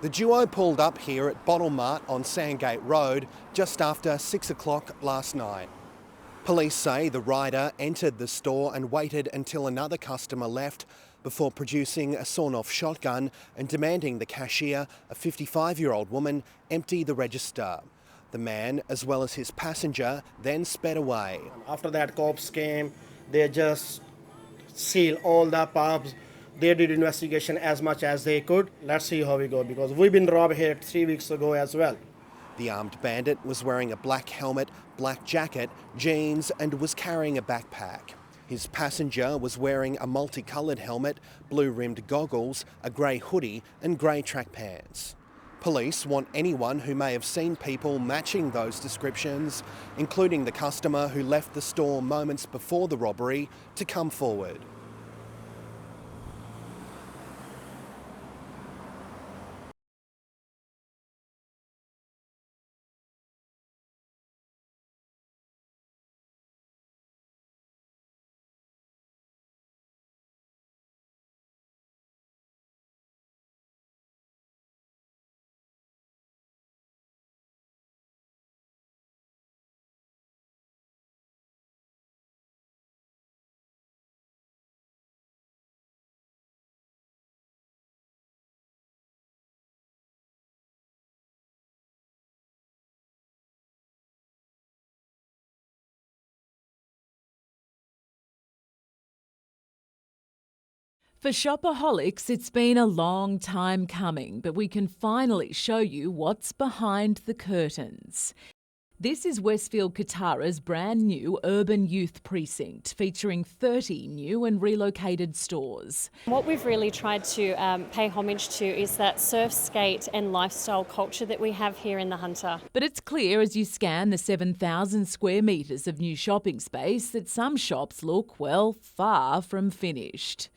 The duo pulled up here at Bottle Mart on Sandgate Road just after 6 o'clock last night. Police say the rider entered the store and waited until another customer left before producing a sawn-off shotgun and demanding the cashier, a 55-year-old woman, empty the register. The man, as well as his passenger, then sped away. After that, cops came. They just sealed all the pubs. They did investigation as much as they could. Let's see how we go, because we've been robbed here 3 weeks ago as well. The armed bandit was wearing a black helmet, black jacket, jeans and was carrying a backpack. His passenger was wearing a multicoloured helmet, blue-rimmed goggles, a grey hoodie and grey track pants. Police want anyone who may have seen people matching those descriptions, including the customer who left the store moments before the robbery, to come forward. For shopaholics, it's been a long time coming, but we can finally show you what's behind the curtains. This is Westfield Katara's brand new urban youth precinct, featuring 30 new and relocated stores. What we've really tried to pay homage to is that surf, skate and lifestyle culture that we have here in the Hunter. But it's clear as you scan the 7,000 square metres of new shopping space that some shops look, well, far from finished.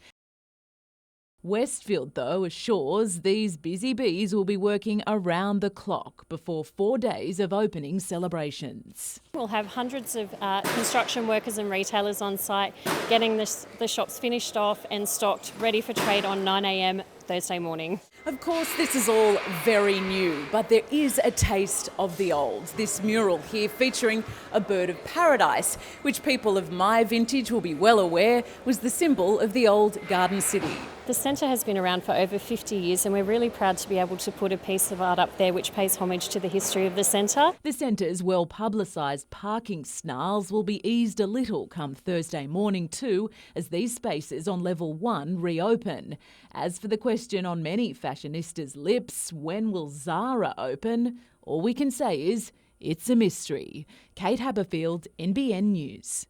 Westfield, though, assures these busy bees will be working around the clock before 4 days of opening celebrations. We'll have hundreds of construction workers and retailers on site getting the shops finished off and stocked, ready for trade on 9 a.m. Thursday morning. Of course, this is all very new, but there is a taste of the old. This mural here featuring a bird of paradise, which people of my vintage will be well aware was the symbol of the old Garden City. The centre has been around for over 50 years and we're really proud to be able to put a piece of art up there which pays homage to the history of the centre. The centre's well-publicised parking snarls will be eased a little come Thursday morning too, as these spaces on level 1 reopen. As for the question on many fashionistas' lips, when will Zara open? All we can say is, it's a mystery. Kate Haberfield, NBN News.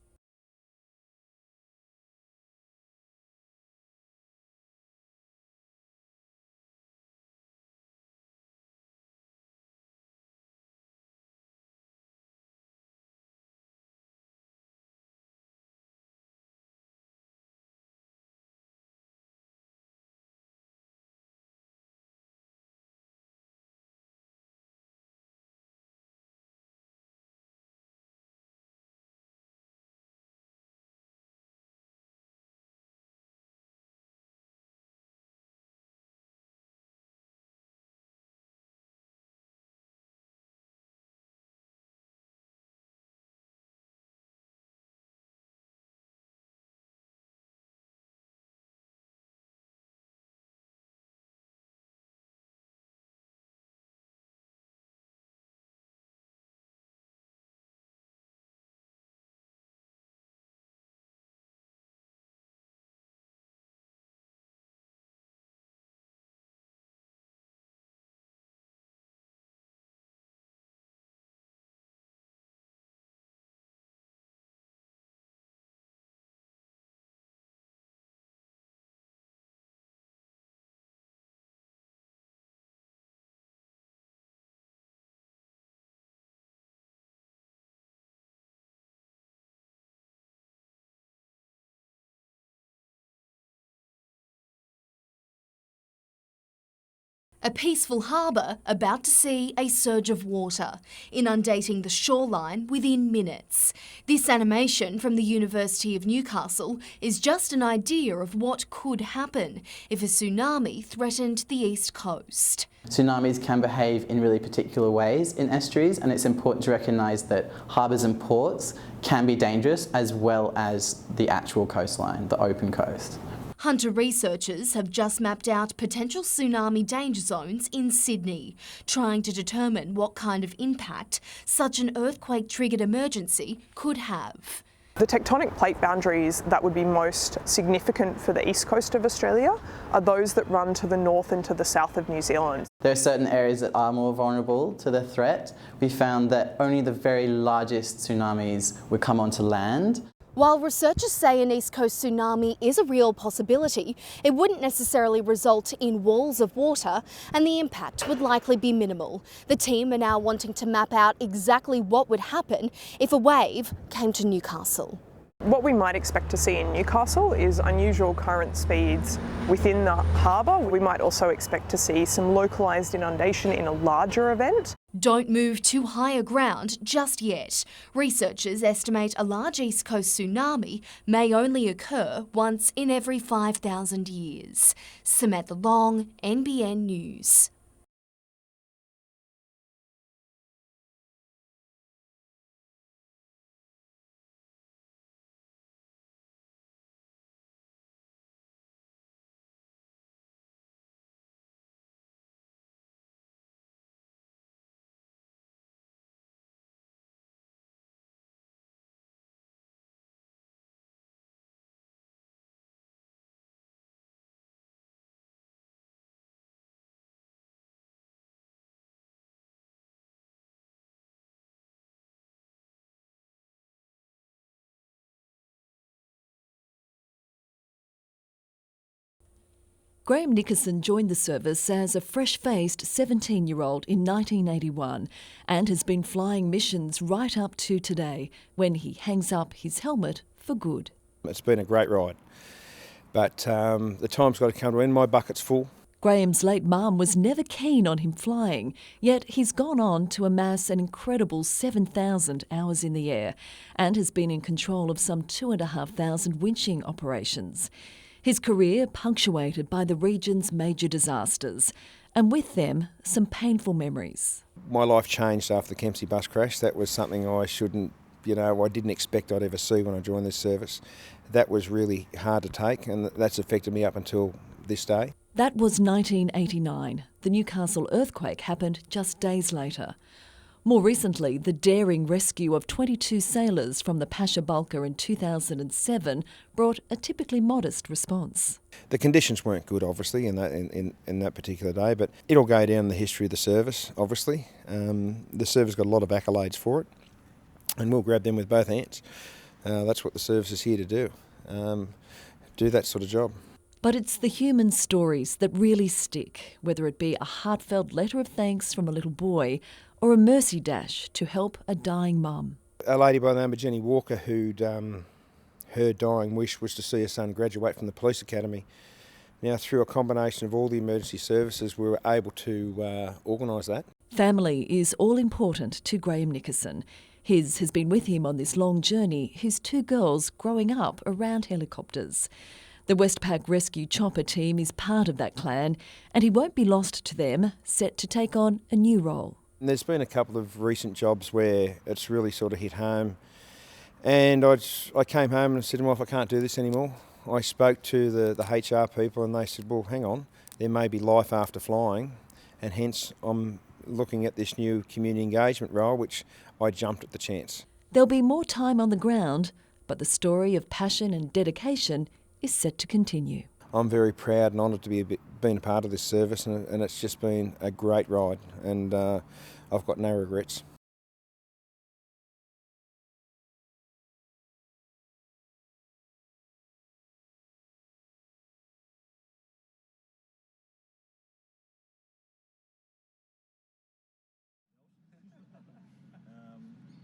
A peaceful harbour about to see a surge of water, inundating the shoreline within minutes. This animation from the University of Newcastle is just an idea of what could happen if a tsunami threatened the east coast. Tsunamis can behave in really particular ways in estuaries, and it's important to recognise that harbours and ports can be dangerous as well as the actual coastline, the open coast. Hunter researchers have just mapped out potential tsunami danger zones in Sydney, trying to determine what kind of impact such an earthquake-triggered emergency could have. The tectonic plate boundaries that would be most significant for the east coast of Australia are those that run to the north and to the south of New Zealand. There are certain areas that are more vulnerable to the threat. We found that only the very largest tsunamis would come onto land. While researchers say an East Coast tsunami is a real possibility, it wouldn't necessarily result in walls of water and the impact would likely be minimal. The team are now wanting to map out exactly what would happen if a wave came to Newcastle. What we might expect to see in Newcastle is unusual current speeds within the harbour. We might also expect to see some localised inundation in a larger event. Don't move to higher ground just yet. Researchers estimate a large East Coast tsunami may only occur once in every 5,000 years. Samantha Long, NBN News. Graham Nickerson joined the service as a fresh-faced 17-year-old in 1981 and has been flying missions right up to today, when he hangs up his helmet for good. It's been a great ride, but the time's got to come to an end. My bucket's full. Graham's late mum was never keen on him flying, yet he's gone on to amass an incredible 7,000 hours in the air and has been in control of some 2,500 winching operations. His career punctuated by the region's major disasters, and with them, some painful memories. My life changed after the Kempsey bus crash. That was something I didn't expect I'd ever see when I joined this service. That was really hard to take, and that's affected me up until this day. That was 1989. The Newcastle earthquake happened just days later. More recently, the daring rescue of 22 sailors from the Pasha Bulker in 2007 brought a typically modest response. The conditions weren't good, obviously, in that particular day, but it'll go down in the history of the service, obviously. The service got a lot of accolades for it, and we'll grab them with both hands. That's what the service is here to do that sort of job. But it's the human stories that really stick, whether it be a heartfelt letter of thanks from a little boy or a mercy dash to help a dying mum. A lady by the name of Jenny Walker, her dying wish was to see her son graduate from the police academy. Now, through a combination of all the emergency services, we were able to organise that. Family is all important to Graham Nickerson. His has been with him on this long journey, his two girls growing up around helicopters. The Westpac Rescue Chopper team is part of that clan, and he won't be lost to them, set to take on a new role. There's been a couple of recent jobs where it's really sort of hit home, and I came home and said to my wife, I can't do this anymore. I spoke to the HR people and they said, well, hang on, there may be life after flying, and hence I'm looking at this new community engagement role, which I jumped at the chance. There'll be more time on the ground, but the story of passion and dedication is set to continue. I'm very proud and honoured to be being a part of this service, and it's just been a great ride, and I've got no regrets.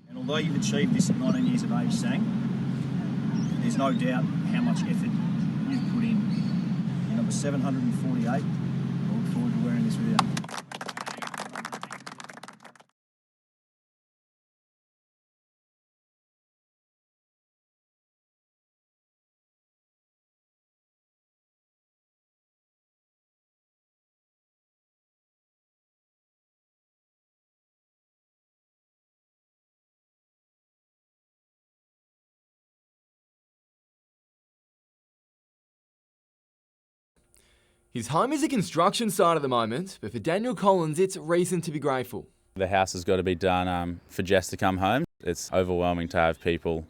And although you've achieved this at 19 years of age, Sang, there's no doubt how much effort you've put in. You're number 748, forward to wearing this with you. His home is a construction site at the moment, but for Daniel Collins, it's reason to be grateful. The house has got to be done for Jess to come home. It's overwhelming to have people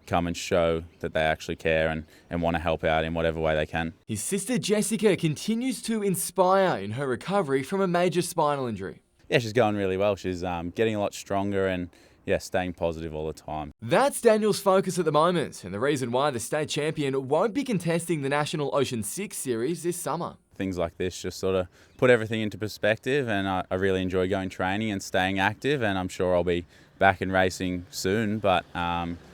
come and show that they actually care and want to help out in whatever way they can. His sister Jessica continues to inspire in her recovery from a major spinal injury. Yeah, she's going really well. She's getting a lot stronger and staying positive all the time. That's Daniel's focus at the moment, and the reason why the state champion won't be contesting the National Ocean 6 Series this summer. Things like this just sort of put everything into perspective, and I really enjoy going training and staying active, and I'm sure I'll be back in racing soon, but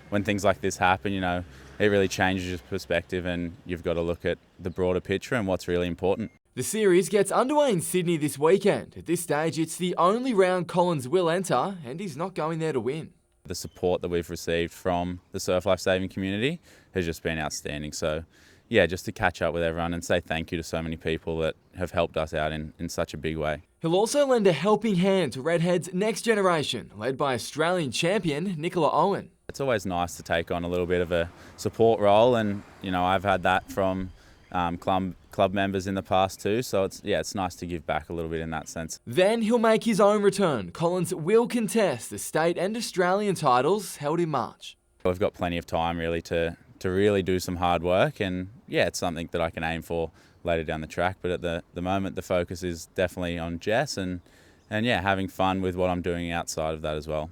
when things like this happen, it really changes your perspective, and you've got to look at the broader picture and what's really important. The series gets underway in Sydney this weekend. At this stage, it's the only round Collins will enter, and he's not going there to win. The support that we've received from the surf life saving community has just been outstanding. So, just to catch up with everyone and say thank you to so many people that have helped us out in such a big way. He'll also lend a helping hand to Redhead's next generation, led by Australian champion Nicola Owen. It's always nice to take on a little bit of a support role, and I've had that from club members in the past too, so it's nice to give back a little bit in that sense. Then he'll make his own return. Collins will contest the state and Australian titles held in March. We've got plenty of time really to really do some hard work, and it's something that I can aim for later down the track, but at the moment the focus is definitely on Jess and having fun with what I'm doing outside of that as well.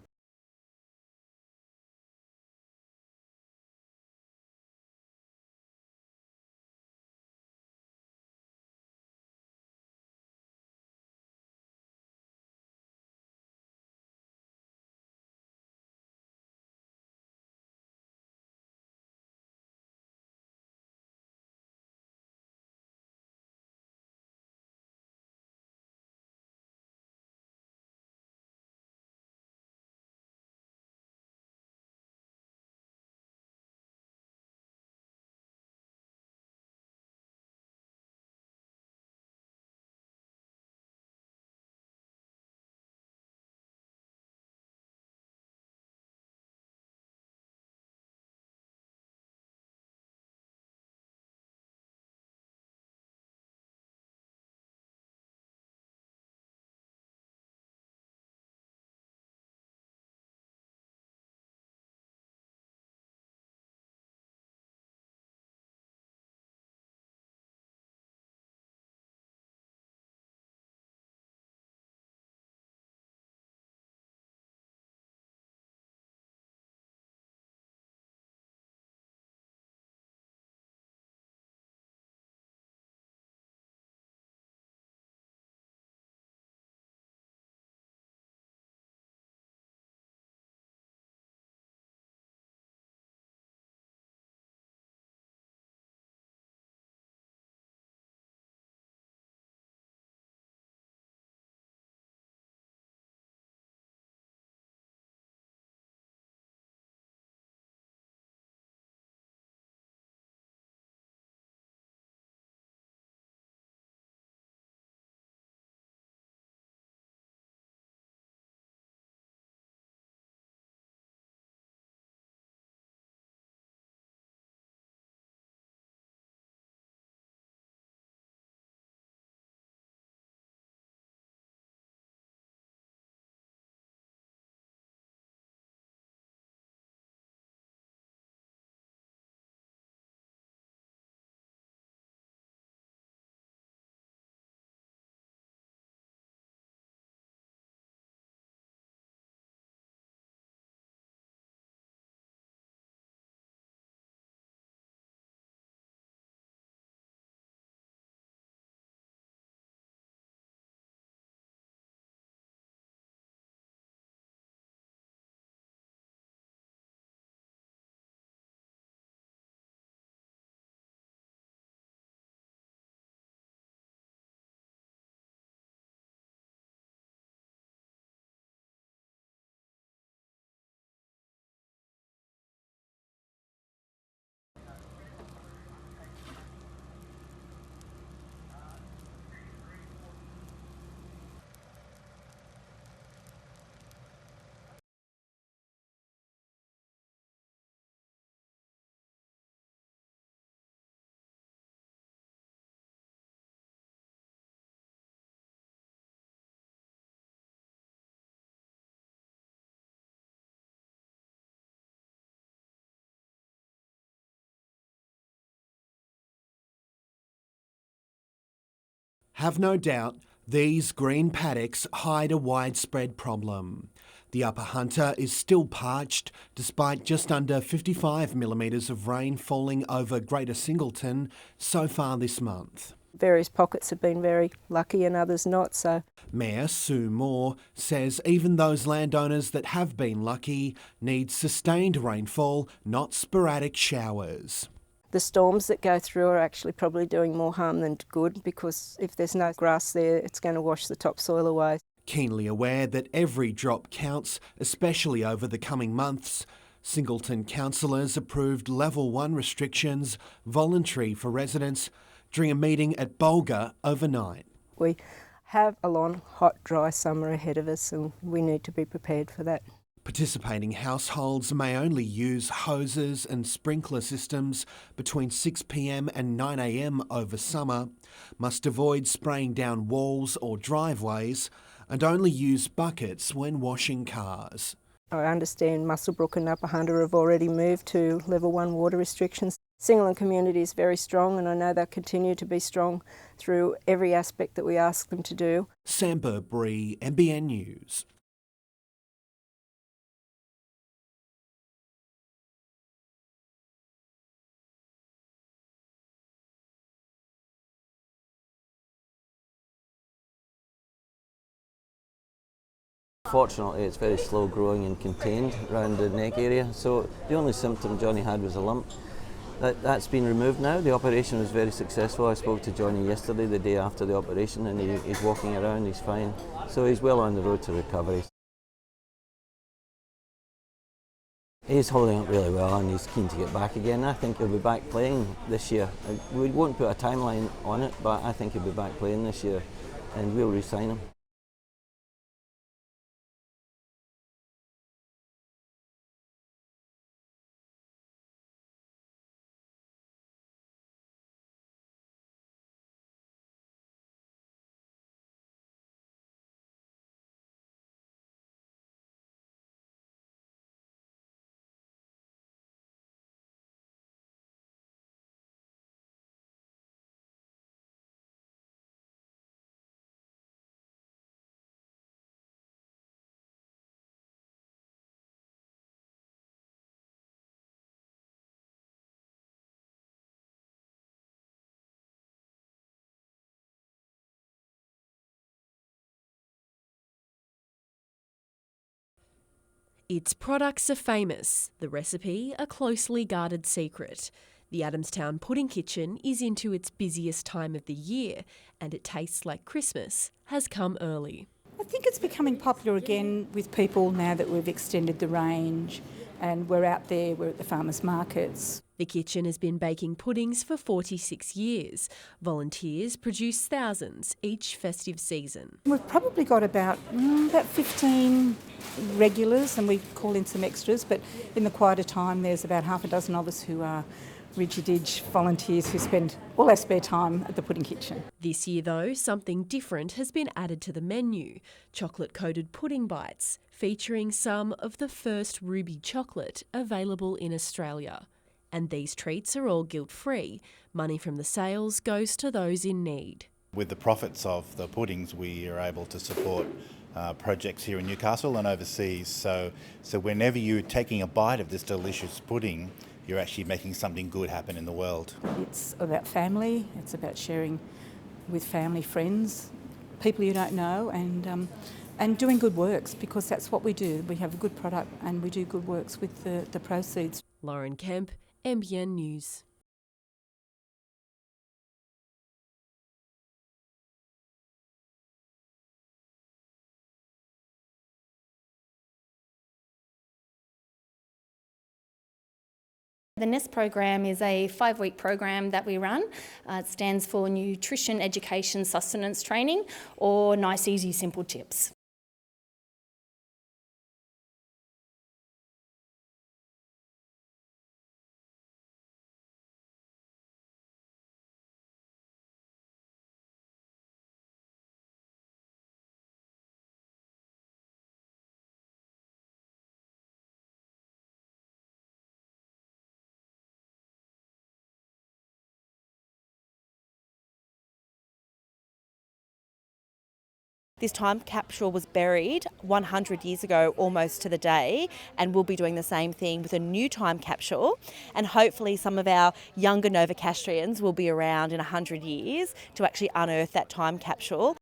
Have no doubt, these green paddocks hide a widespread problem. The Upper Hunter is still parched despite just under 55 millimetres of rain falling over Greater Singleton so far this month. Various pockets have been very lucky and others not, so. Mayor Sue Moore says even those landowners that have been lucky need sustained rainfall, not sporadic showers. The storms that go through are actually probably doing more harm than good, because if there's no grass there, it's going to wash the topsoil away. Keenly aware that every drop counts, especially over the coming months, Singleton councillors approved Level 1 restrictions, voluntary for residents, during a meeting at Bulga overnight. We have a long, hot, dry summer ahead of us, and we need to be prepared for that. Participating households may only use hoses and sprinkler systems between 6 p.m. and 9 a.m. over summer, must avoid spraying down walls or driveways, and only use buckets when washing cars. I understand Muswellbrook and Upper Hunter have already moved to Level 1 water restrictions. Singleton community is very strong, and I know they'll continue to be strong through every aspect that we ask them to do. Sam Burbury, NBN News. Fortunately, it's very slow growing and contained around the neck area, so the only symptom Johnny had was a lump. That's been removed now. The operation was very successful. I spoke to Johnny yesterday, the day after the operation, and he's walking around, he's fine. So he's well on the road to recovery. He's holding up really well and he's keen to get back again. I think he'll be back playing this year. We won't put a timeline on it, but I think he'll be back playing this year, and we'll re-sign him. Its products are famous, the recipe a closely guarded secret. The Adamstown Pudding Kitchen is into its busiest time of the year, and it tastes like Christmas has come early. I think it's becoming popular again with people now that we've extended the range and we're out there, we're at the farmers markets. The kitchen has been baking puddings for 46 years. Volunteers produce thousands each festive season. We've probably got about 15 regulars, and we call in some extras, but in the quieter time there's about half a dozen of us who are ridgy-dig volunteers who spend all their spare time at the pudding kitchen. This year though, something different has been added to the menu. Chocolate-coated pudding bites, featuring some of the first ruby chocolate available in Australia. And these treats are all guilt-free. Money from the sales goes to those in need. With the profits of the puddings, we are able to support projects here in Newcastle and overseas. So whenever you're taking a bite of this delicious pudding, you're actually making something good happen in the world. It's about family, it's about sharing with family, friends, people you don't know, and doing good works, because that's what we do. We have a good product and we do good works with the proceeds. Lauren Kemp, NBN News. The NEST program is a 5-week program that we run. It stands for Nutrition Education Sustenance Training, or Nice, Easy, Simple Tips. This time capsule was buried 100 years ago, almost to the day, and we'll be doing the same thing with a new time capsule. And hopefully some of our younger Novocastrians will be around in 100 years to actually unearth that time capsule.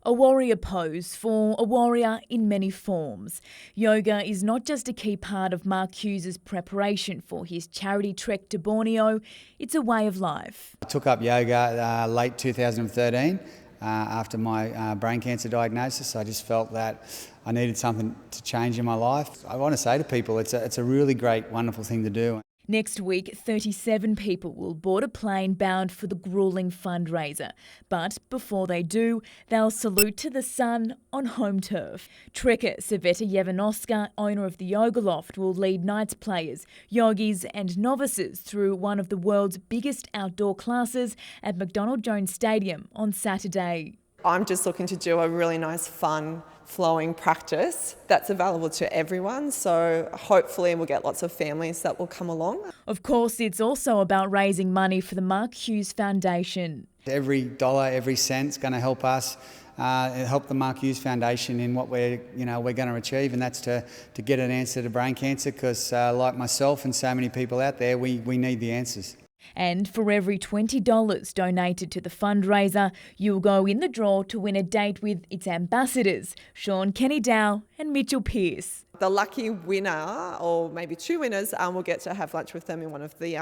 A warrior pose for a warrior in many forms. Yoga is not just a key part of Mark Hughes' preparation for his charity trek to Borneo, it's a way of life. I took up yoga late 2013 after my brain cancer diagnosis. I just felt that I needed something to change in my life. I want to say to people it's a really great, wonderful thing to do. Next week, 37 people will board a plane bound for the gruelling fundraiser. But before they do, they'll salute to the sun on home turf. Trekker Saveta Yevanoska, owner of the Yoga Loft, will lead night's players, yogis and novices through one of the world's biggest outdoor classes at McDonald Jones Stadium on Saturday. I'm just looking to do a really nice, fun, flowing practice that's available to everyone. So hopefully we'll get lots of families that will come along. Of course, it's also about raising money for the Mark Hughes Foundation. Every dollar, every cent's going to help us help the Mark Hughes Foundation in what we're going to achieve, and that's to get an answer to brain cancer, because like myself and so many people out there, we need the answers. And for every $20 donated to the fundraiser, you'll go in the draw to win a date with its ambassadors, Sean Kenny-Dow and Mitchell Pearce. The lucky winner, or maybe two winners, will get to have lunch with them in one of the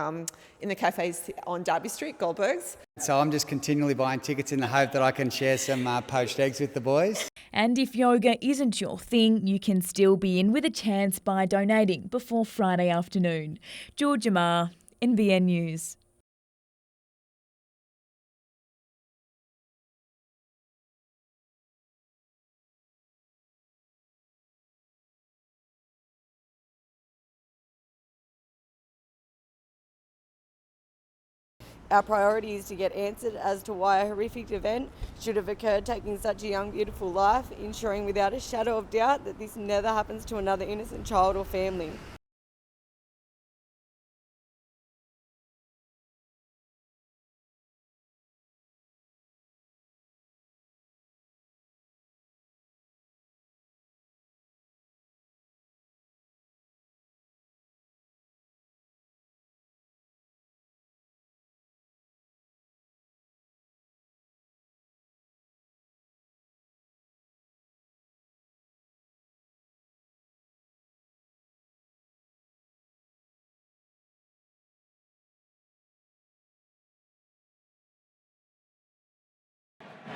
in the cafes on Derby Street, Goldberg's. So I'm just continually buying tickets in the hope that I can share some poached eggs with the boys. And if yoga isn't your thing, you can still be in with a chance by donating before Friday afternoon. Georgia Ma, NBN News. Our priority is to get answered as to why a horrific event should have occurred, taking such a young, beautiful life, ensuring without a shadow of doubt that this never happens to another innocent child or family.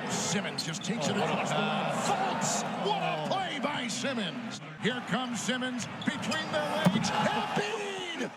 Simmons just takes it across the line. Fultz! What a play by Simmons! Here comes Simmons between their legs. Embiid!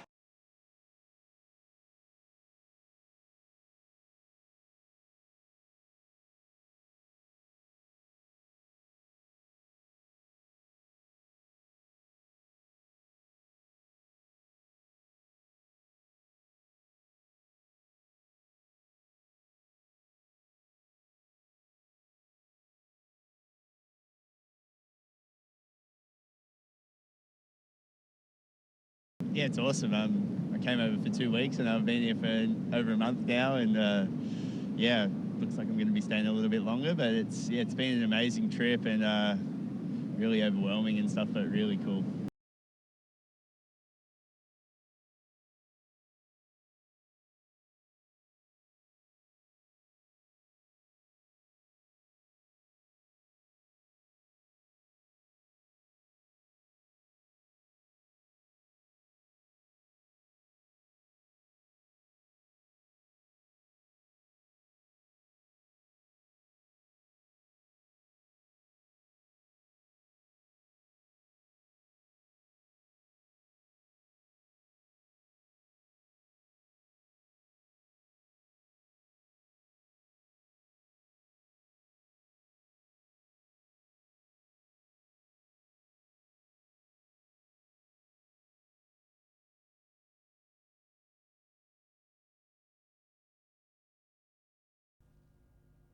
Yeah, it's awesome. I came over for 2 weeks and I've been here for over a month now, and yeah, looks like I'm going to be staying a little bit longer. But it's been an amazing trip and really overwhelming and stuff, but really cool.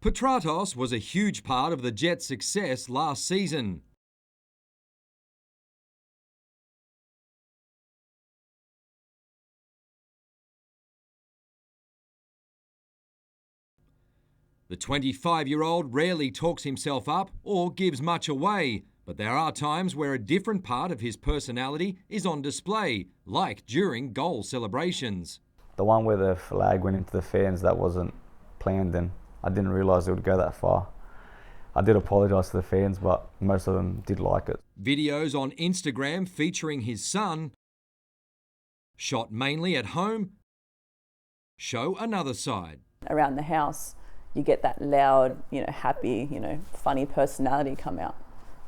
Petratos was a huge part of the Jets' success last season. The 25-year-old rarely talks himself up or gives much away, but there are times where a different part of his personality is on display, like during goal celebrations. The one where the flag went into the fans, that wasn't planned, and I didn't realise it would go that far. I did apologise to the fans, but most of them did like it. Videos on Instagram featuring his son, shot mainly at home, show another side. Around the house, you get that loud, happy, funny personality come out.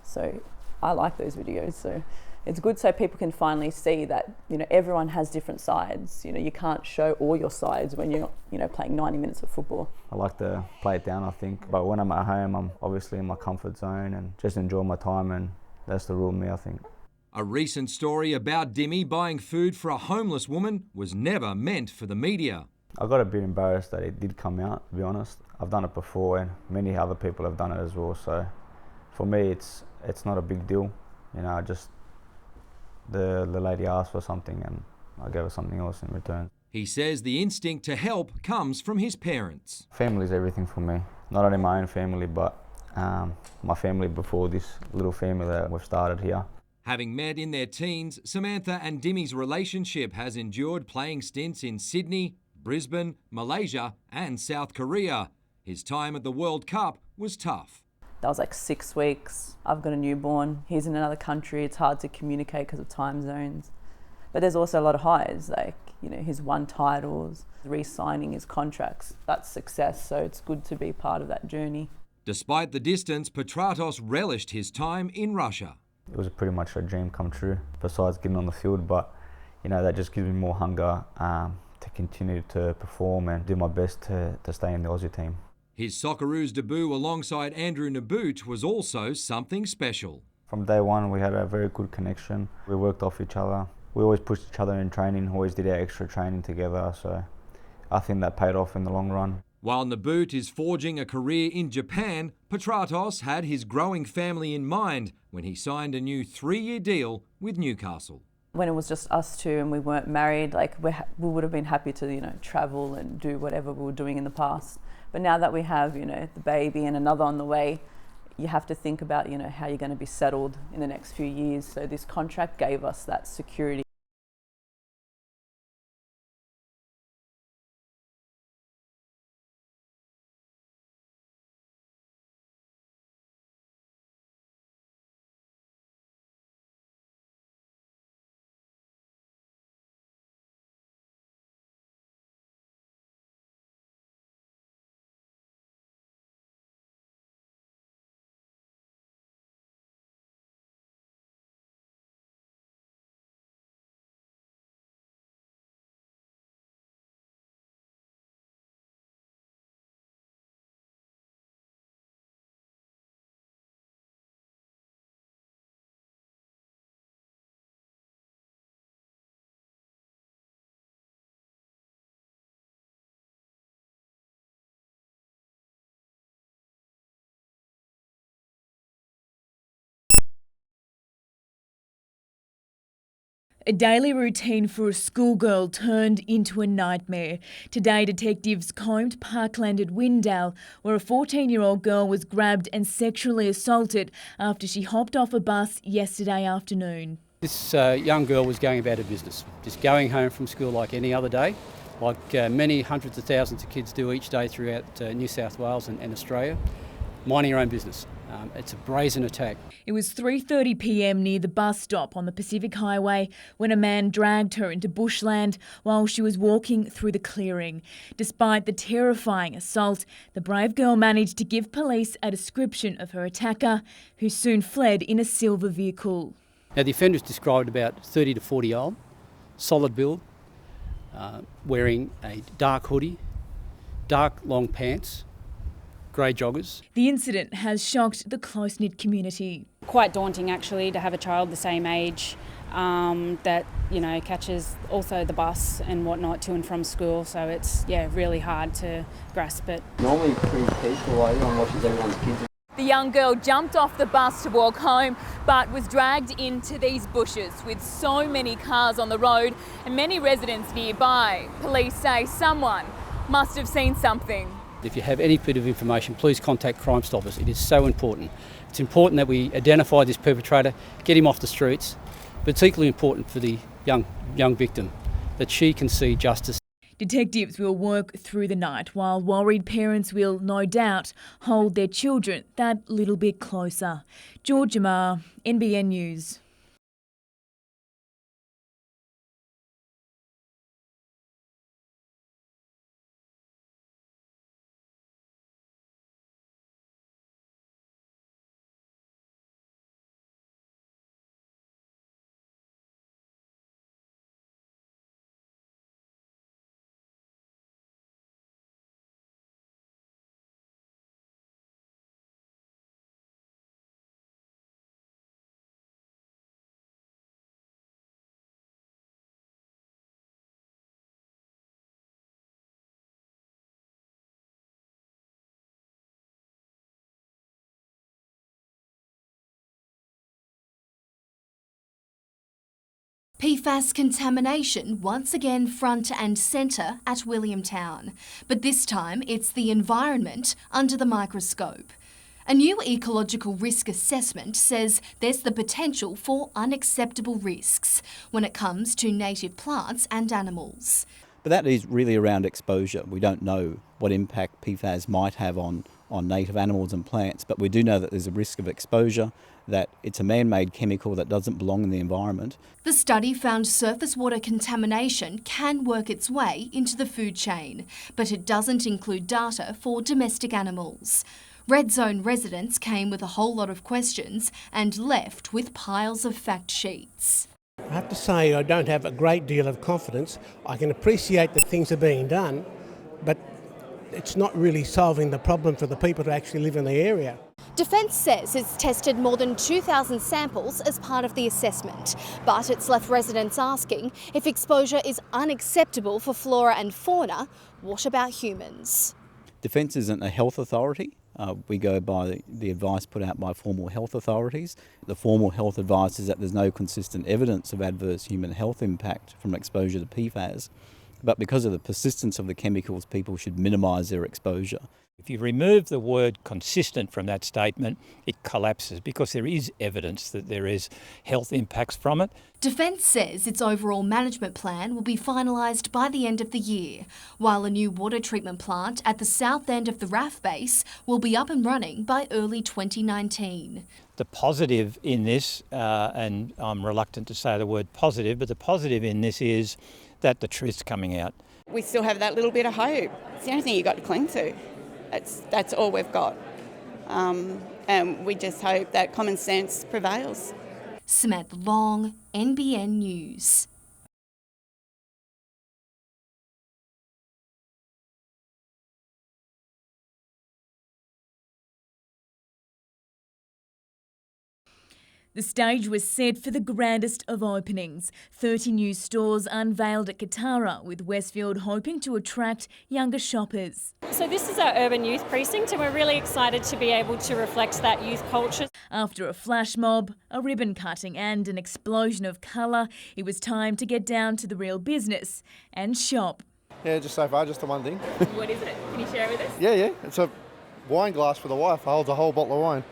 So I like those videos. So it's good so people can finally see that, everyone has different sides. You can't show all your sides when you're, playing 90 minutes of football. I like to play it down, I think. But when I'm at home, I'm obviously in my comfort zone and just enjoy my time, and that's the real me, I think. A recent story about Dimmy buying food for a homeless woman was never meant for the media. I got a bit embarrassed that it did come out, to be honest. I've done it before and many other people have done it as well. So for me, it's not a big deal. Just the lady asked for something and I gave her something else in return. He says the instinct to help comes from his parents. Family is everything for me. Not only my own family, but my family before this little family that we've started here. Having met in their teens, Samantha and Dimmy's relationship has endured playing stints in Sydney, Brisbane, Malaysia and South Korea. His time at the World Cup was tough. That was like 6 weeks. I've got a newborn. He's in another country. It's hard to communicate because of time zones. But there's also a lot of highs, like, he's won titles, re-signing his contracts. That's success, so it's good to be part of that journey. Despite the distance, Petratos relished his time in Russia. It was pretty much a dream come true, besides getting on the field, but that just gives me more hunger to continue to perform and do my best to stay in the Aussie team. His Socceroos debut alongside Andrew Naboot was also something special. From day one, we had a very good connection. We worked off each other. We always pushed each other in training, always did our extra training together, so I think that paid off in the long run. While Naboot is forging a career in Japan, Petratos had his growing family in mind when he signed a new 3-year deal with Newcastle. When it was just us two and we weren't married, we would have been happy to, travel and do whatever we were doing in the past. But now that we have, the baby and another on the way, you have to think about, how you're going to be settled in the next few years. So this contract gave us that security. A daily routine for a schoolgirl turned into a nightmare. Today, detectives combed Parkland at Windale, where a 14-year-old girl was grabbed and sexually assaulted after she hopped off a bus yesterday afternoon. This young girl was going about her business, just going home from school like any other day, like many hundreds of thousands of kids do each day throughout New South Wales and Australia, minding her own business. It's a brazen attack. It was 3:30 p.m. near the bus stop on the Pacific Highway when a man dragged her into bushland while she was walking through the clearing. Despite the terrifying assault, the brave girl managed to give police a description of her attacker, who soon fled in a silver vehicle. Now, the offender is described about 30 to 40-year-old, solid build, wearing a dark hoodie, dark long pants, grey joggers. The incident has shocked the close-knit community. Quite daunting actually to have a child the same age that catches also the bus and whatnot to and from school, so it's really hard to grasp it. Normally pretty peaceful and watches everyone's kids. The young girl jumped off the bus to walk home but was dragged into these bushes with so many cars on the road and many residents nearby. Police say someone must have seen something. If you have any bit of information, please contact Crime Stoppers. It is so important. It's important that we identify this perpetrator, get him off the streets, but it's equally important for the young victim that she can see justice. Detectives will work through the night while worried parents will, no doubt, hold their children that little bit closer. Georgia Marr, NBN News. PFAS contamination once again front and centre at Williamtown, but this time it's the environment under the microscope. A new ecological risk assessment says there's the potential for unacceptable risks when it comes to native plants and animals. But that is really around exposure. We don't know what impact PFAS might have on native animals and plants, but we do know that there's a risk of exposure, that it's a man-made chemical that doesn't belong in the environment. The study found surface water contamination can work its way into the food chain, but it doesn't include data for domestic animals. Red Zone residents came with a whole lot of questions and left with piles of fact sheets. I have to say I don't have a great deal of confidence. I can appreciate that things are being done, but it's not really solving the problem for the people who actually live in the area. Defence says it's tested more than 2,000 samples as part of the assessment, but it's left residents asking if exposure is unacceptable for flora and fauna, what about humans? Defence isn't a health authority. We go by the advice put out by formal health authorities. The formal health advice is that there's no consistent evidence of adverse human health impact from exposure to PFAS, but because of the persistence of the chemicals, people should minimise their exposure. If you remove the word consistent from that statement, it collapses because there is evidence that there is health impacts from it. Defence says its overall management plan will be finalised by the end of the year, while a new water treatment plant at the south end of the RAF base will be up and running by early 2019. The positive in this, and I'm reluctant to say the word positive, but the positive in this is that the truth's coming out. We still have that little bit of hope. It's the only thing you've got to cling to. That's all we've got. And we just hope that common sense prevails. Samantha Long, NBN News. The stage was set for the grandest of openings. 30 new stores unveiled at Katara, with Westfield hoping to attract younger shoppers. So this is our urban youth precinct and we're really excited to be able to reflect that youth culture. After a flash mob, a ribbon cutting and an explosion of colour, it was time to get down to the real business and shop. Yeah, just so far, just the one thing. What is it? Can you share with us? Yeah, it's a wine glass for the wife. It holds a whole bottle of wine.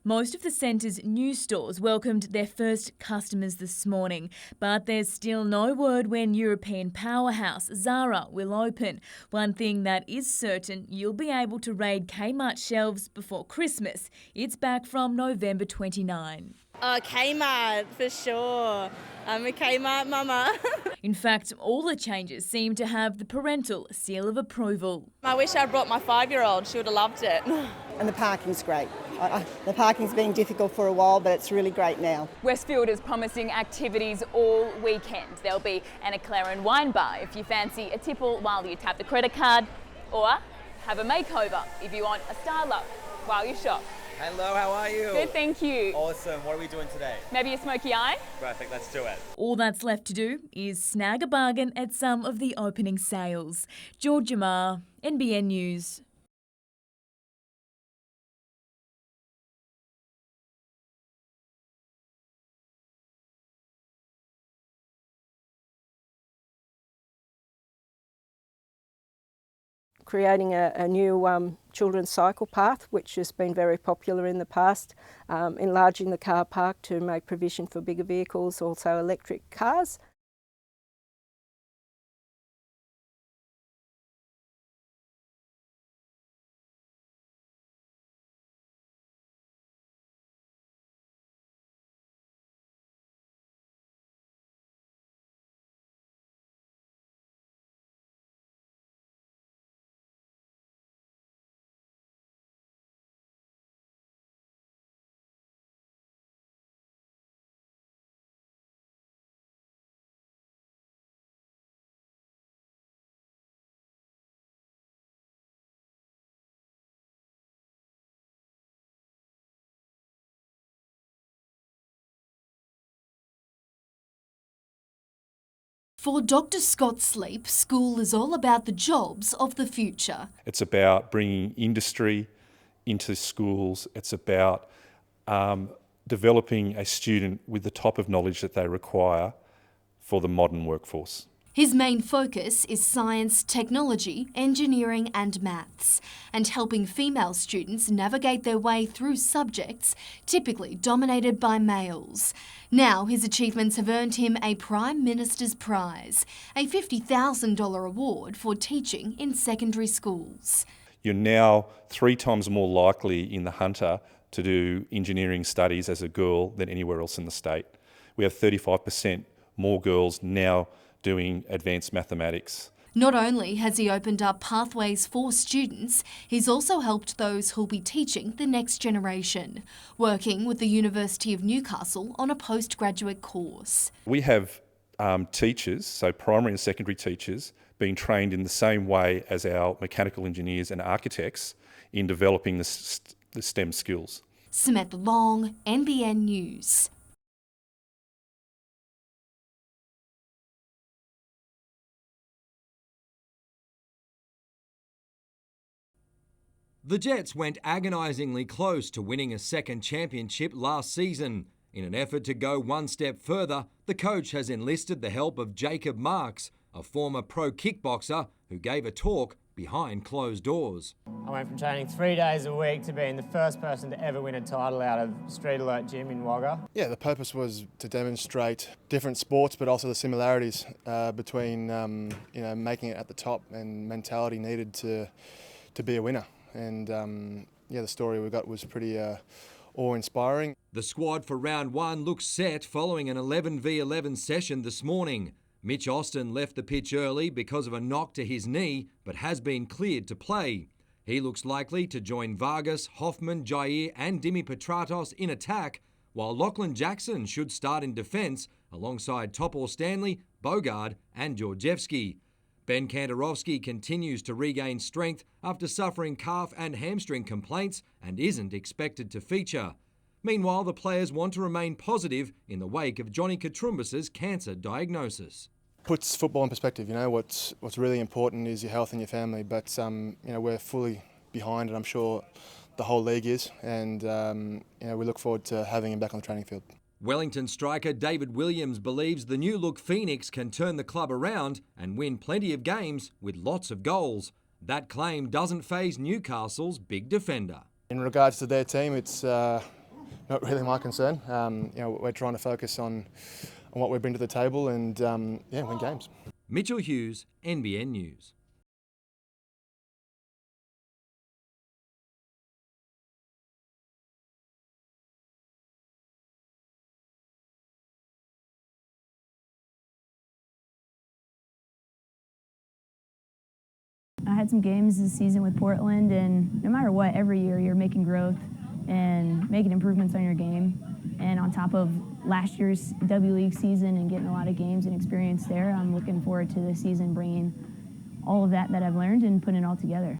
Most of the centre's new stores welcomed their first customers this morning, but there's still no word when European powerhouse Zara will open. One thing that is certain, you'll be able to raid Kmart shelves before Christmas. It's back from November 29. Oh, Kmart, for sure. I'm a Kmart mama. In fact, all the changes seem to have the parental seal of approval. I wish I'd brought my 5-year-old. She would have loved it. And the parking's great. The parking's been difficult for a while, but it's really great now. Westfield is promising activities all weekend. There'll be an Eclairin wine bar if you fancy a tipple while you tap the credit card, or have a makeover if you want a star look while you shop. Hello, how are you? Good, thank you. Awesome. What are we doing today? Maybe a smoky eye? Perfect, let's do it. All that's left to do is snag a bargain at some of the opening sales. Georgia Marr, NBN News. creating a new children's cycle path, which has been very popular in the past, enlarging the car park to make provision for bigger vehicles, also electric cars. For Dr. Scott Sleep, school is all about the jobs of the future. It's about bringing industry into schools. It's about developing a student with the type of knowledge that they require for the modern workforce. His main focus is science, technology, engineering and maths, and helping female students navigate their way through subjects typically dominated by males. Now his achievements have earned him a Prime Minister's Prize, a $50,000 award for teaching in secondary schools. You're now 3 times more likely in the Hunter to do engineering studies as a girl than anywhere else in the state. We have 35% more girls now doing advanced mathematics. Not only has he opened up pathways for students, he's also helped those who'll be teaching the next generation, working with the University of Newcastle on a postgraduate course. We have teachers, so primary and secondary teachers, being trained in the same way as our mechanical engineers and architects in developing the STEM skills. Samantha Long, NBN News. The Jets went agonisingly close to winning a second championship last season. In an effort to go one step further, the coach has enlisted the help of Jacob Marks, a former pro kickboxer who gave a talk behind closed doors. I went from training 3 days a week to being the first person to ever win a title out of Street Alert Gym in Wagga. Yeah, the purpose was to demonstrate different sports, but also the similarities between making it at the top and mentality needed to be a winner. And the story we got was pretty awe-inspiring. The squad for round 1 looks set following an 11v11 session this morning. Mitch Austin left the pitch early because of a knock to his knee, but has been cleared to play. He looks likely to join Vargas, Hoffman, Jair and Dimi Petratos in attack, while Lachlan Jackson should start in defence alongside Topor Stanley, Bogard and Georgievski. Ben Kantarovski continues to regain strength after suffering calf and hamstring complaints and isn't expected to feature. Meanwhile, the players want to remain positive in the wake of Johnny Katrumbas's cancer diagnosis. Puts football in perspective. What's really important is your health and your family, but we're fully behind it. I'm sure the whole league is, and we look forward to having him back on the training field. Wellington striker David Williams believes the new look Phoenix can turn the club around and win plenty of games with lots of goals. That claim doesn't faze Newcastle's big defender. In regards to their team, it's not really my concern. We're trying to focus on what we bring to the table and win games. Mitchell Hughes, NBN News. I had some games this season with Portland, and no matter what, every year you're making growth and making improvements on your game. And on top of last year's W League season and getting a lot of games and experience there, I'm looking forward to this season bringing all of that I've learned and putting it all together.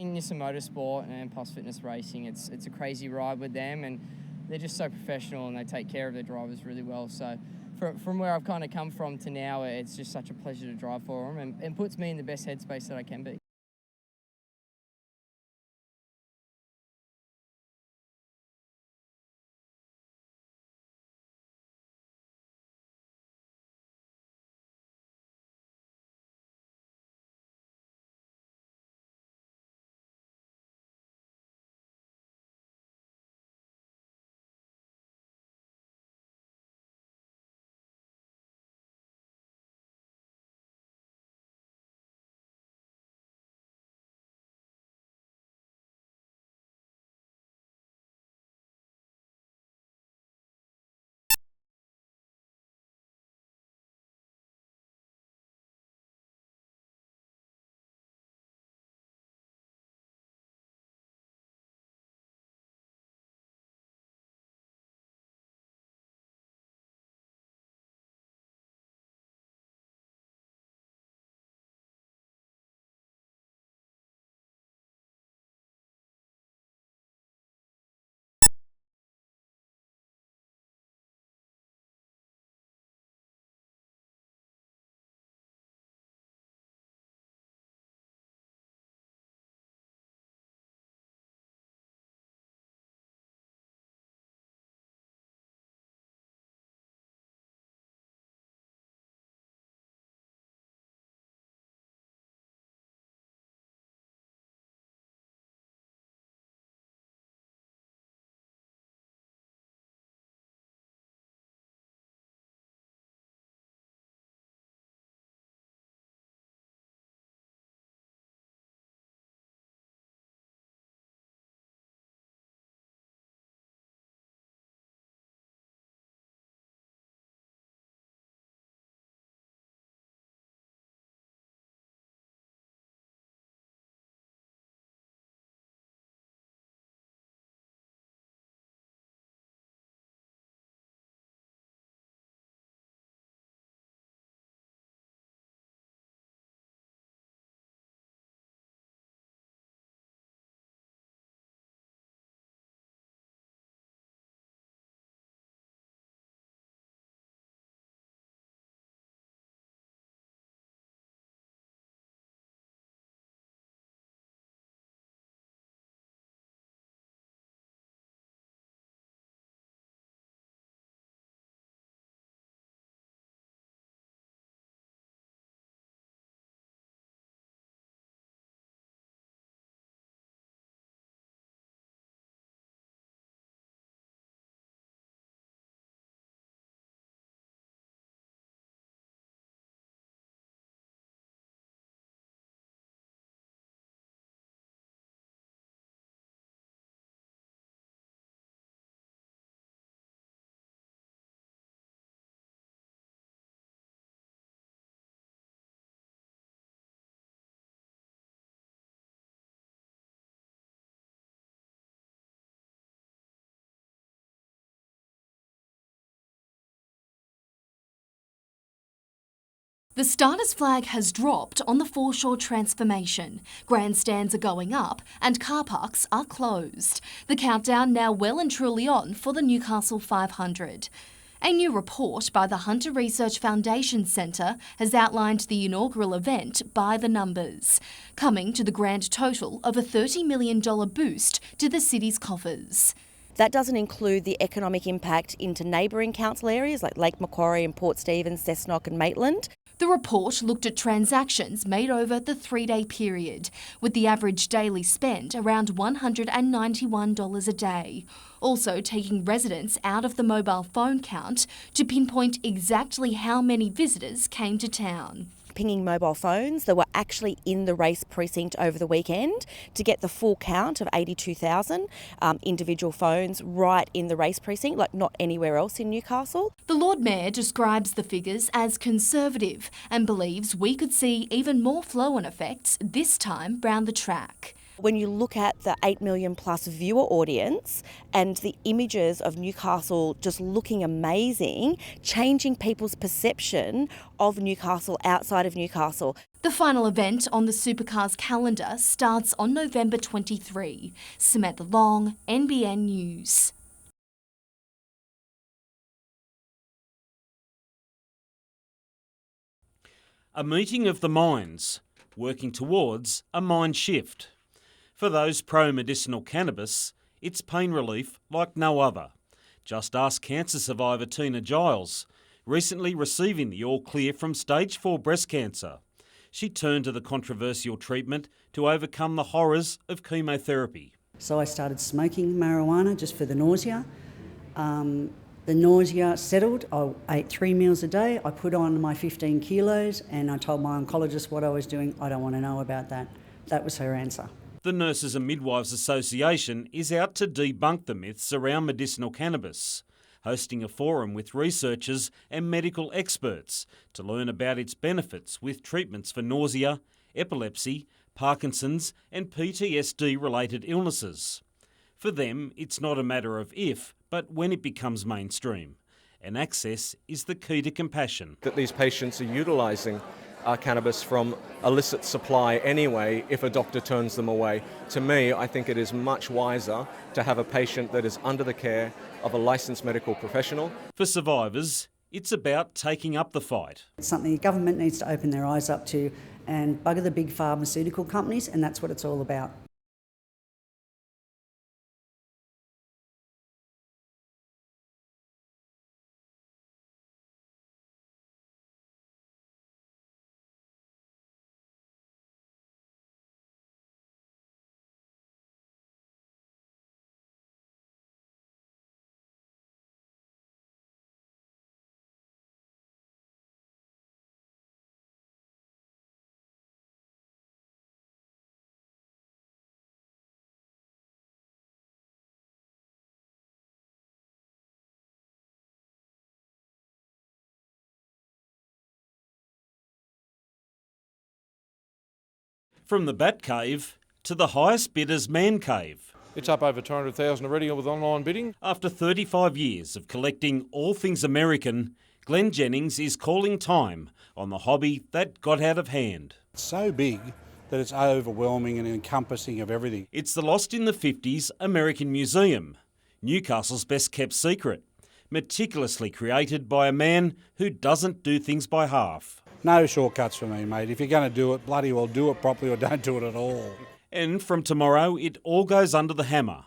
In Nissan Motorsport and Plus Fitness Racing, it's a crazy ride with them, and they're just so professional and they take care of their drivers really well. So from where I've kind of come from to now, it's just such a pleasure to drive for them and puts me in the best headspace that I can be. The starter's flag has dropped on the foreshore transformation. Grandstands are going up and car parks are closed. The countdown now well and truly on for the Newcastle 500. A new report by the Hunter Research Foundation Centre has outlined the inaugural event by the numbers, coming to the grand total of a $30 million boost to the city's coffers. That doesn't include the economic impact into neighbouring council areas like Lake Macquarie and Port Stephens, Cessnock and Maitland. The report looked at transactions made over the 3-day period, with the average daily spend around $191 a day. Also taking residents out of the mobile phone count to pinpoint exactly how many visitors came to town. Pinging mobile phones that were actually in the race precinct over the weekend to get the full count of 82,000 individual phones right in the race precinct, like not anywhere else in Newcastle. The Lord Mayor describes the figures as conservative and believes we could see even more flow-on effects this time round the track. When you look at the 8 million plus viewer audience and the images of Newcastle just looking amazing, changing people's perception of Newcastle outside of Newcastle. The final event on the Supercars calendar starts on November 23. Samantha Long, NBN News. A meeting of the minds, working towards a mind shift. For those pro-medicinal cannabis, it's pain relief like no other. Just ask cancer survivor Tina Giles, recently receiving the all-clear from stage 4 breast cancer. She turned to the controversial treatment to overcome the horrors of chemotherapy. So I started smoking marijuana just for the nausea. The nausea settled. I ate 3 meals a day. I put on my 15 kilos and I told my oncologist what I was doing. I don't want to know about that. That was her answer. The Nurses and Midwives Association is out to debunk the myths around medicinal cannabis, hosting a forum with researchers and medical experts to learn about its benefits with treatments for nausea, epilepsy, Parkinson's and PTSD-related illnesses. For them, it's not a matter of if, but when it becomes mainstream. And access is the key to compassion. That these patients are utilising cannabis from illicit supply anyway if a doctor turns them away. To me, I think it is much wiser to have a patient that is under the care of a licensed medical professional. For survivors, it's about taking up the fight. It's something the government needs to open their eyes up to and bugger the big pharmaceutical companies, and that's what it's all about. From the Bat Cave to the highest bidder's man cave. It's up over 200,000 already with online bidding. After 35 years of collecting all things American, Glenn Jennings is calling time on the hobby that got out of hand. It's so big that it's overwhelming and encompassing of everything. It's the Lost in the 50s American Museum, Newcastle's best kept secret, meticulously created by a man who doesn't do things by half. No shortcuts for me, mate. If you're going to do it, bloody well do it properly or don't do it at all. And from tomorrow, it all goes under the hammer.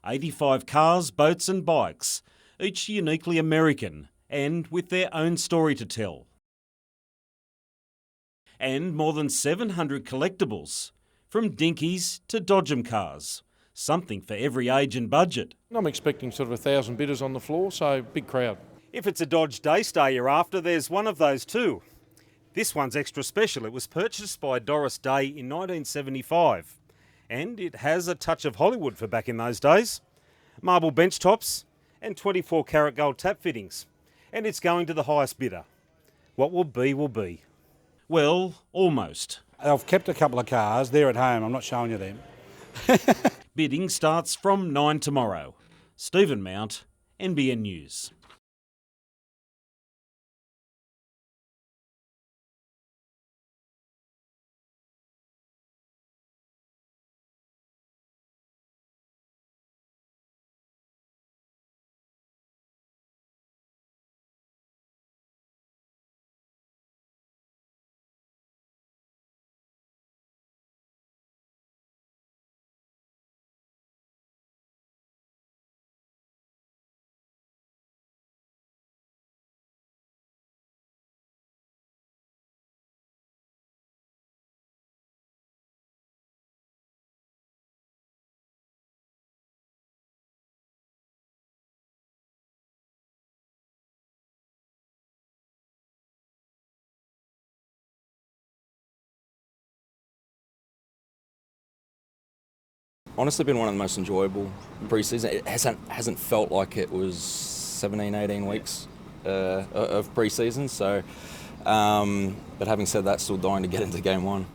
85 cars, boats and bikes, each uniquely American and with their own story to tell. And more than 700 collectibles, from dinkies to dodgem cars. Something for every age and budget. I'm expecting sort of 1,000 bidders on the floor, so big crowd. If it's a Dodge Daystar you're after, there's one of those too. This one's extra special. It was purchased by Doris Day in 1975. And it has a touch of Hollywood for back in those days. Marble bench tops and 24 karat gold tap fittings. And it's going to the highest bidder. What will be, will be. Well, almost. I've kept a couple of cars. They're at home. I'm not showing you them. Bidding starts from 9 tomorrow. Stephen Mount, NBN News. Honestly, been one of the most enjoyable pre-season. It hasn't felt like it was 17, 18 weeks of pre-season. So, but having said that, still dying to get into game one.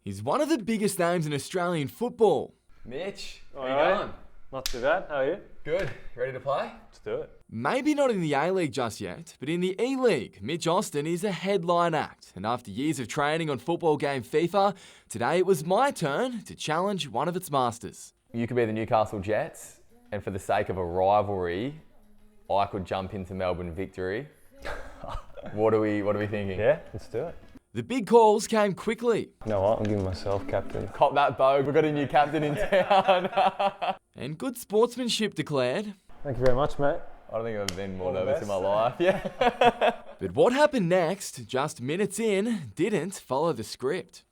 He's one of the biggest names in Australian football. Mitch, how All you right. going? Not too bad. How are you? Good. Ready to play? Let's do it. Maybe not in the A-League just yet, but in the E-League, Mitch Austin is a headline act. And after years of training on football game FIFA, today it was my turn to challenge one of its masters. You could be the Newcastle Jets, and for the sake of a rivalry, I could jump into Melbourne Victory. What are we thinking? Yeah, let's do it. The big calls came quickly. You know what? I'm giving myself captain. Cop that, Bo. We've got a new captain in town. And good sportsmanship declared. Thank you very much, mate. I don't think I've ever been more nervous in my life. Yeah. But what happened next, just minutes in, didn't follow the script.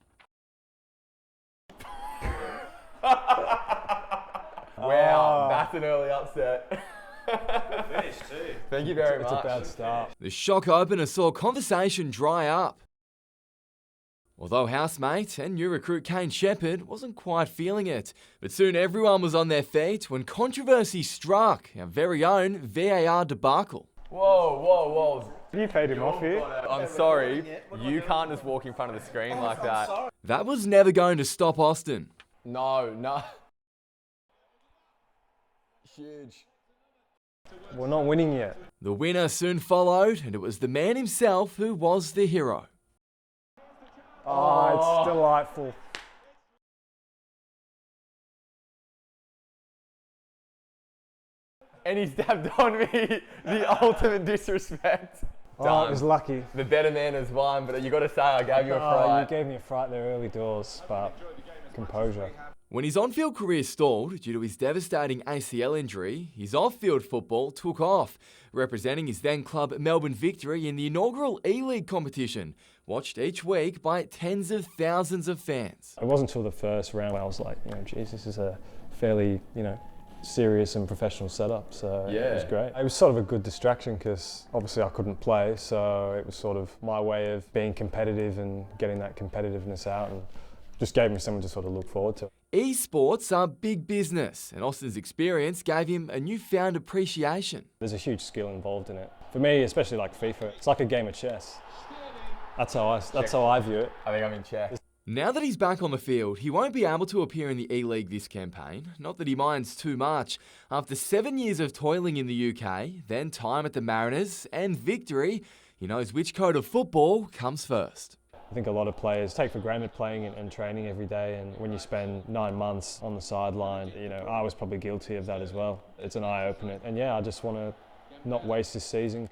Wow, that's an early upset. Finish too. Thank you very much. much. It's a bad start. The shock opener saw conversation dry up. Although housemate and new recruit Kane Shepherd wasn't quite feeling it, but soon everyone was on their feet when controversy struck, our very own VAR debacle. Whoa. You paid him off here. I'm sorry, you can't just walk in front of the screen like that. That was never going to stop Austin. No. Huge. We're not winning yet. The winner soon followed, and it was the man himself who was the hero. Oh, it's delightful. And he stabbed on me, the ultimate disrespect. Oh, it was lucky. The better man has won, but you got to say I gave you a Oh, fright. you gave me a fright there early doors, but composure. When his on-field career stalled due to his devastating ACL injury, his off-field football took off, representing his then club Melbourne Victory in the inaugural E-League competition, watched each week by tens of thousands of fans. It wasn't until the first round where I was like, geez, this is a fairly, serious and professional setup, so it was great. It was sort of a good distraction because obviously I couldn't play, so it was sort of my way of being competitive and getting that competitiveness out, and just gave me something to sort of look forward to. Esports are big business, and Austin's experience gave him a newfound appreciation. There's a huge skill involved in it. For me, especially like FIFA, it's like a game of chess. That's how I view it. I think I'm in check. Now that he's back on the field, he won't be able to appear in the E-League this campaign. Not that he minds too much. After 7 years of toiling in the UK, then time at the Mariners and Victory, he knows which code of football comes first. I think a lot of players take for granted playing and training every day, and when you spend 9 months on the sideline, I was probably guilty of that as well. It's an eye-opener, and I just want to not waste this season.